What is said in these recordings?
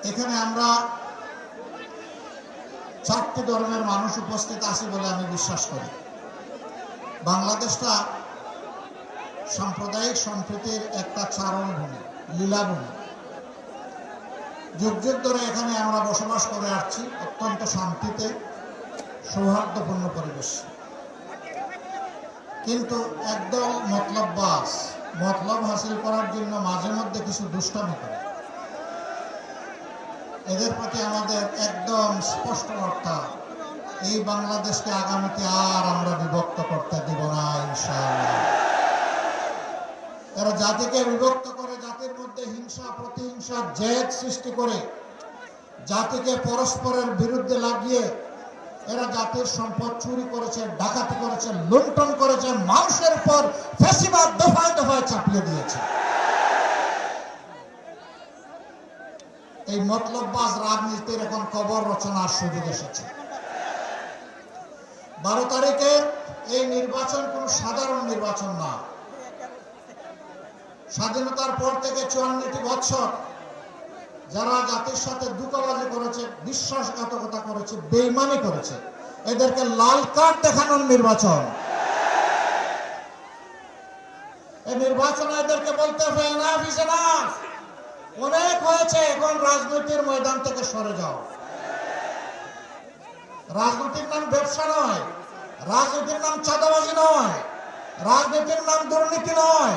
এখানে আমরা চারটি ধর্মের মানুষ উপস্থিত আছে বলে আমি বিশ্বাস করি। বাংলাদেশটা সাম্প্রদায়িক সম্প্রীতির একটা চারণভূমি, লীলাভূমি। যুগ যুগ ধরে এখানে আমরা বসবাস করে আসছি অত্যন্ত শান্তিতে, সৌহার্দ্যপূর্ণ পরিবেশ। কিন্তু একদল মতলববাজ মতলব হাসিল করার জন্য মাঝে মধ্যে কিছু দুষ্টামি করে। এদের প্রতি আমাদের একদম স্পষ্ট বার্তা, এই বাংলাদেশকে আগামীতে আর আমরা বিভক্ত করতে দিব না ইনশাআল্লাহ। এরা জাতিকে বিভক্ত করে, জাতির মধ্যে হিংসা প্রতিহিংসা জেদ সৃষ্টি করে, জাতিকে পরস্পরের বিরুদ্ধে লাগিয়ে এরা জাতির সম্পদ চুরি করেছে, ডাকাতি করেছে, লুণ্ঠন করেছে, মানুষের উপর ফ্যাসিবাদ দফায় দফায় চাপিয়ে দিয়েছে। এই মতলববাজ রাজনীতির এখন কবর রচনার সুযোগ এসেছে। 12 তারিখের এই নির্বাচন কোনো সাধারণ নির্বাচন না। স্বাধীনতার পর থেকে 54টি বছর যারা জাতির সাথে ধোঁকাবাজি করেছে, বিশ্বাসঘাতকতা করেছে, বেঈমানি করেছে, এদেরকে লাল কার্ড দেখানোর নির্বাচন। এই নির্বাচনে এদেরকে বলতে হবে এনাফ ইজ এনাফ, অনেক হয়েছে, এখন রাজনীতির ময়দান থেকে সরে যাও। রাজনীতির নাম ব্যবসা নয়, রাজনীতির নাম চাঁদাবাজি নয়, রাজনীতির নাম দুর্নীতি নয়,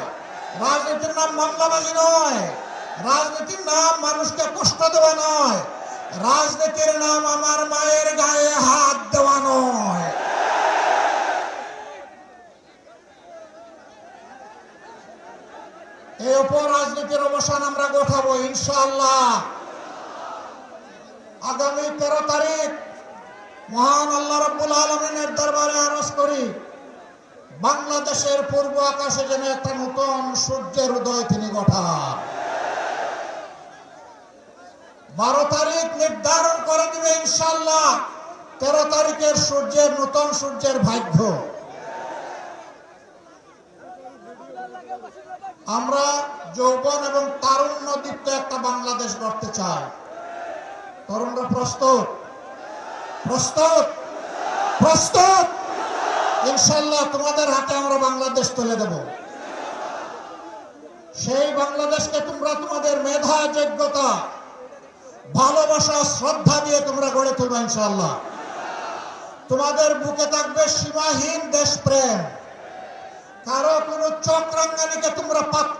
রাজনীতির নাম মামলাবাজি নয়, রাজনীতির নাম মানুষকে কষ্ট দেওয়া নয়, রাজনীতির নাম আমার মায়ের গায়ে হাত দেওয়া নয়। এই অপরাজনীতির অবসান আমরা ঘটাবো ইনশাআল্লাহ। আগামী 13 তারিখ মহান আল্লাহ রাব্বুল আলামিনের দরবারে আরজ করি, বাংলাদেশের পূর্ব আকাশে যেন একটা নতুন সূর্যের উদয় তিনি ঘটান। 12 তারিখ নির্ধারণ করে দিবে ইনশাআল্লাহ 13 তারিখের সূর্যের, নতুন সূর্যের ভাগ্য। আমরা যৌবন এবং তারুণ্য দীপ্ত একটা বাংলাদেশ গড়তে চাই। তরুণরা প্রস্তুত? প্রস্তুত? প্রস্তুত? ইনশাআল্লাহ তোমাদের হাতে আমরা বাংলাদেশ তুলে দেব। সেই বাংলাদেশকে তোমরা তোমাদের মেধা, যোগ্যতা, ভালোবাসা, শ্রদ্ধা দিয়ে তোমরা গড়ে তুলবে ইনশাআল্লাহ। তোমাদের বুকে থাকবে সীমাহীন দেশপ্রেম। কারো কোনো চক্রাঙ্গানিকে তোমরা পাত্তা